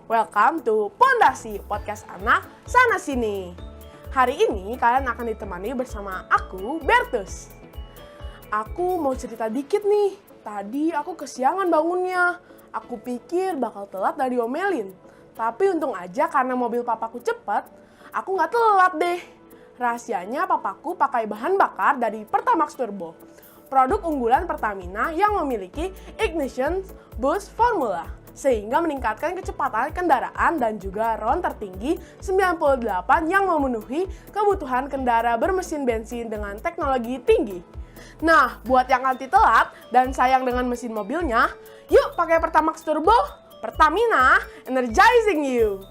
welcome to Pondasi Podcast Anak Sana Sini. Hari ini kalian akan ditemani bersama aku, Bertus. Aku mau cerita dikit nih. Tadi aku kesiangan bangunnya. Aku pikir bakal telat dan diomelin. Tapi untung aja karena mobil papaku cepat, aku nggak telat deh. Rahasianya papaku pakai bahan bakar dari Pertamax Turbo, produk unggulan Pertamina yang memiliki ignition boost formula, sehingga meningkatkan kecepatan kendaraan dan juga RON tertinggi 98 yang memenuhi kebutuhan kendaraan bermesin bensin dengan teknologi tinggi. Nah, buat yang anti telat dan sayang dengan mesin mobilnya, yuk pakai Pertamax Turbo, Pertamina, energizing you!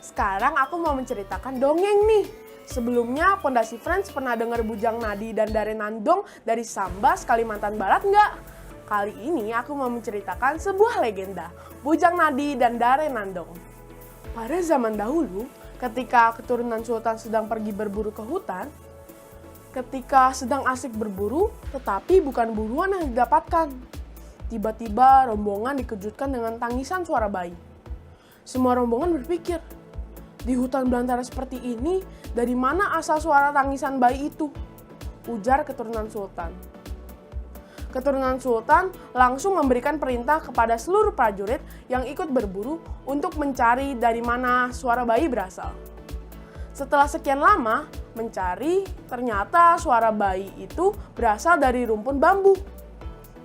Sekarang aku mau menceritakan dongeng nih. Sebelumnya, Pondasi Friends pernah dengar Bujang Nadi dan Dare Nandong dari Sambas, Kalimantan Barat nggak? Kali ini aku mau menceritakan sebuah legenda, Bujang Nadi dan Dare Nandong. Pada zaman dahulu, ketika keturunan sultan sedang pergi berburu ke hutan, ketika sedang asik berburu, tetapi bukan buruan yang didapatkan. Tiba-tiba rombongan dikejutkan dengan tangisan suara bayi. Semua rombongan berpikir, di hutan belantara seperti ini, dari mana asal suara tangisan bayi itu? Ujar keturunan sultan. Keturunan sultan langsung memberikan perintah kepada seluruh prajurit yang ikut berburu untuk mencari dari mana suara bayi berasal. Setelah sekian lama mencari, ternyata suara bayi itu berasal dari rumpun bambu.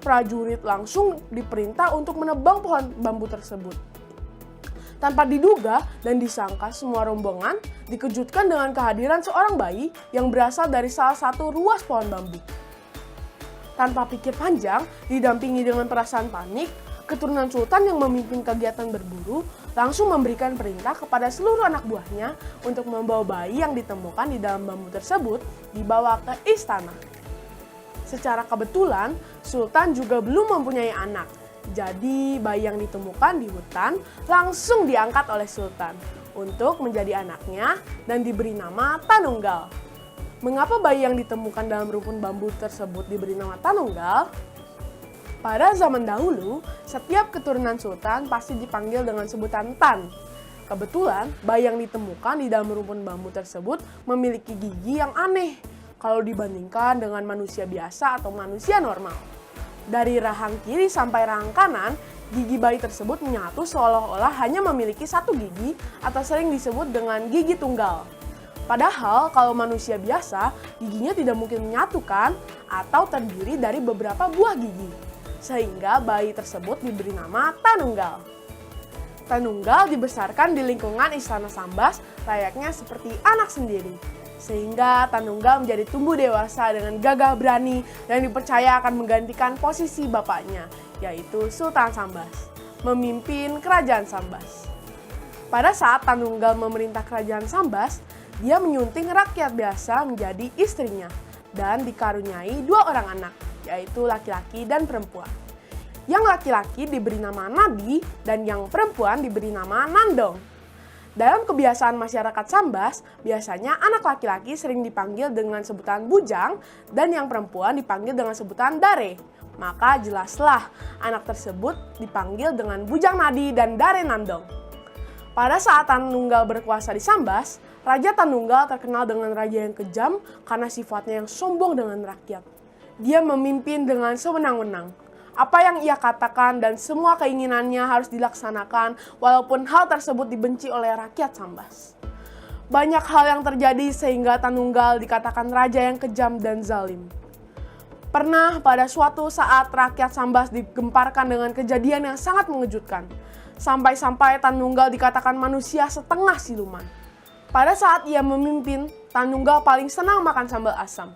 Prajurit langsung diperintah untuk menebang pohon bambu tersebut. Tanpa diduga dan disangka, semua rombongan dikejutkan dengan kehadiran seorang bayi yang berasal dari salah satu ruas pohon bambu. Tanpa pikir panjang, didampingi dengan perasaan panik, keturunan sultan yang memimpin kegiatan berburu langsung memberikan perintah kepada seluruh anak buahnya untuk membawa bayi yang ditemukan di dalam bambu tersebut dibawa ke istana. Secara kebetulan, sultan juga belum mempunyai anak. Jadi bayi yang ditemukan di hutan langsung diangkat oleh sultan untuk menjadi anaknya dan diberi nama Tanunggal. Mengapa bayi yang ditemukan dalam rumpun bambu tersebut diberi nama Tanunggal? Pada zaman dahulu, setiap keturunan sultan pasti dipanggil dengan sebutan Tan. Kebetulan, bayi yang ditemukan di dalam rumpun bambu tersebut memiliki gigi yang aneh kalau dibandingkan dengan manusia biasa atau manusia normal. Dari rahang kiri sampai rahang kanan, gigi bayi tersebut menyatu seolah-olah hanya memiliki satu gigi atau sering disebut dengan gigi tunggal. Padahal kalau manusia biasa, giginya tidak mungkin menyatukan atau terdiri dari beberapa buah gigi. Sehingga bayi tersebut diberi nama Tanunggal. Tanunggal dibesarkan di lingkungan Istana Sambas layaknya seperti anak sendiri. Sehingga Tanunggal menjadi tumbuh dewasa dengan gagah berani dan dipercaya akan menggantikan posisi bapaknya, yaitu Sultan Sambas, memimpin Kerajaan Sambas. Pada saat Tanunggal memerintah Kerajaan Sambas, dia menyunting rakyat biasa menjadi istrinya dan dikaruniai dua orang anak, yaitu laki-laki dan perempuan. Yang laki-laki diberi nama Nadi dan yang perempuan diberi nama Nandong. Dalam kebiasaan masyarakat Sambas, biasanya anak laki-laki sering dipanggil dengan sebutan Bujang dan yang perempuan dipanggil dengan sebutan Dare. Maka jelaslah anak tersebut dipanggil dengan Bujang Nadi dan Dare Nandong. Pada saat Tanunggal berkuasa di Sambas, Raja Tanunggal terkenal dengan raja yang kejam karena sifatnya yang sombong dengan rakyat. Dia memimpin dengan sewenang-wenang. Apa yang ia katakan dan semua keinginannya harus dilaksanakan walaupun hal tersebut dibenci oleh rakyat Sambas. Banyak hal yang terjadi sehingga Tanunggal dikatakan raja yang kejam dan zalim. Pernah pada suatu saat rakyat Sambas digemparkan dengan kejadian yang sangat mengejutkan. Sampai-sampai Tanunggal dikatakan manusia setengah siluman. Pada saat ia memimpin, Tanunggal paling senang makan sambal asam.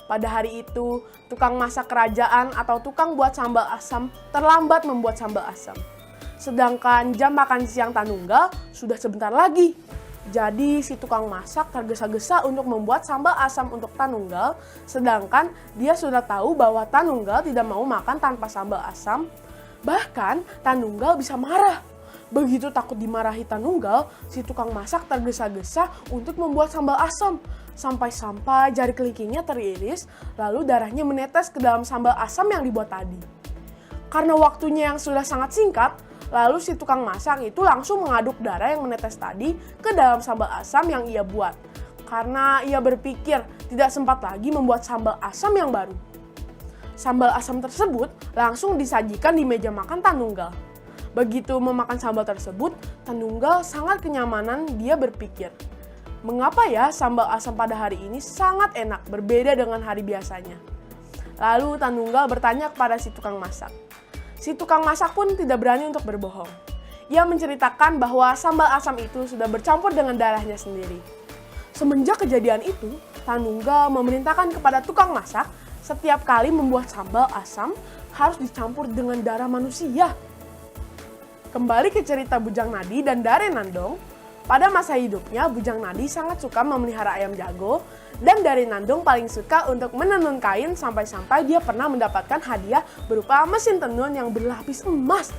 Pada hari itu, tukang masak kerajaan atau tukang buat sambal asam terlambat membuat sambal asam. Sedangkan jam makan siang Tanunggal sudah sebentar lagi. Jadi si tukang masak tergesa-gesa untuk membuat sambal asam untuk Tanunggal, sedangkan dia sudah tahu bahwa Tanunggal tidak mau makan tanpa sambal asam. Bahkan Tanunggal bisa marah. Begitu takut dimarahi Tanunggal, si tukang masak tergesa-gesa untuk membuat sambal asam. Sampai-sampai jari kelingkingnya teriris, lalu darahnya menetes ke dalam sambal asam yang dibuat tadi. Karena waktunya yang sudah sangat singkat, Lalu si tukang masak itu langsung mengaduk darah yang menetes tadi ke dalam sambal asam yang ia buat. Karena ia berpikir tidak sempat lagi membuat sambal asam yang baru. Sambal asam tersebut langsung disajikan di meja makan Tanunggal. Begitu memakan sambal tersebut, Tanunggal sangat kenyamanan. Dia berpikir, mengapa ya sambal asam pada hari ini sangat enak berbeda dengan hari biasanya. Lalu Tanunggal bertanya kepada si tukang masak. Si tukang masak pun tidak berani untuk berbohong. Ia menceritakan bahwa sambal asam itu sudah bercampur dengan darahnya sendiri. Semenjak kejadian itu, Tanunggal memerintahkan kepada tukang masak setiap kali membuat sambal asam harus dicampur dengan darah manusia. Kembali ke cerita Bujang Nadi dan Dare Nandong. Pada masa hidupnya, Bujang Nadi sangat suka memelihara ayam jago dan Dare Nandong paling suka untuk menenun kain sampai-sampai dia pernah mendapatkan hadiah berupa mesin tenun yang berlapis emas.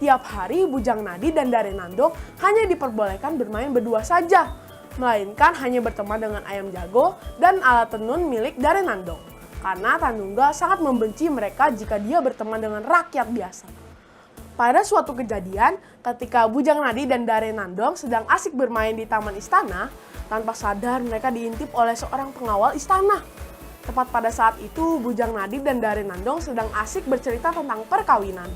Tiap hari Bujang Nadi dan Dare Nandong hanya diperbolehkan bermain berdua saja, melainkan hanya berteman dengan ayam jago dan alat tenun milik Dare Nandong. Karena Tanunggal sangat membenci mereka jika dia berteman dengan rakyat biasa. Pada suatu kejadian, ketika Bujang Nadi dan Dare Nandong sedang asik bermain di taman istana, tanpa sadar mereka diintip oleh seorang pengawal istana. Tepat pada saat itu, Bujang Nadi dan Dare Nandong sedang asik bercerita tentang perkawinan.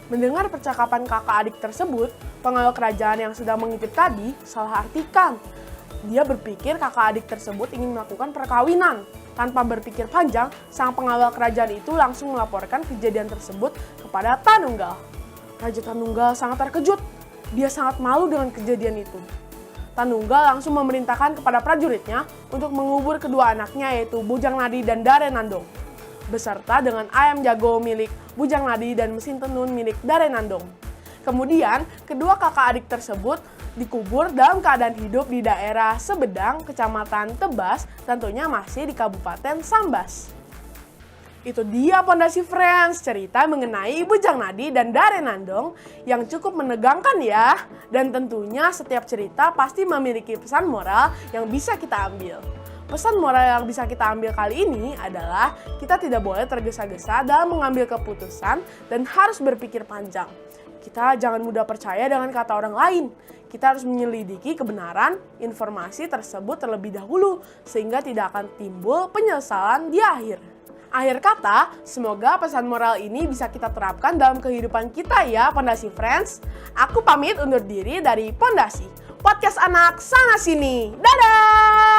Mendengar percakapan kakak adik tersebut, pengawal kerajaan yang sedang mengintip tadi salah artikan. Dia berpikir kakak adik tersebut ingin melakukan perkawinan. Tanpa berpikir panjang, sang pengawal kerajaan itu langsung melaporkan kejadian tersebut kepada Tanunggal. Raja Tanunggal sangat terkejut. Dia sangat malu dengan kejadian itu. Tanunggal langsung memerintahkan kepada prajuritnya untuk mengubur kedua anaknya yaitu Bujang Nadi dan Dare Nandong, beserta dengan ayam jago milik Bujang Nadi dan mesin tenun milik Dare Nandong. Kemudian, kedua kakak adik tersebut dikubur dalam keadaan hidup di daerah Sebedang, Kecamatan Tebas, tentunya masih di Kabupaten Sambas. Itu dia Pondasi Friends, cerita mengenai Bujang Nadi dan Dare Nandong yang cukup menegangkan ya. Dan tentunya setiap cerita pasti memiliki pesan moral yang bisa kita ambil. Pesan moral yang bisa kita ambil kali ini adalah kita tidak boleh tergesa-gesa dalam mengambil keputusan dan harus berpikir panjang. Kita jangan mudah percaya dengan kata orang lain. Kita harus menyelidiki kebenaran informasi tersebut terlebih dahulu sehingga tidak akan timbul penyesalan di akhir. Akhir kata, semoga pesan moral ini bisa kita terapkan dalam kehidupan kita ya Pondasi Friends. Aku pamit undur diri dari Pondasi, podcast anak sana sini. Dadah!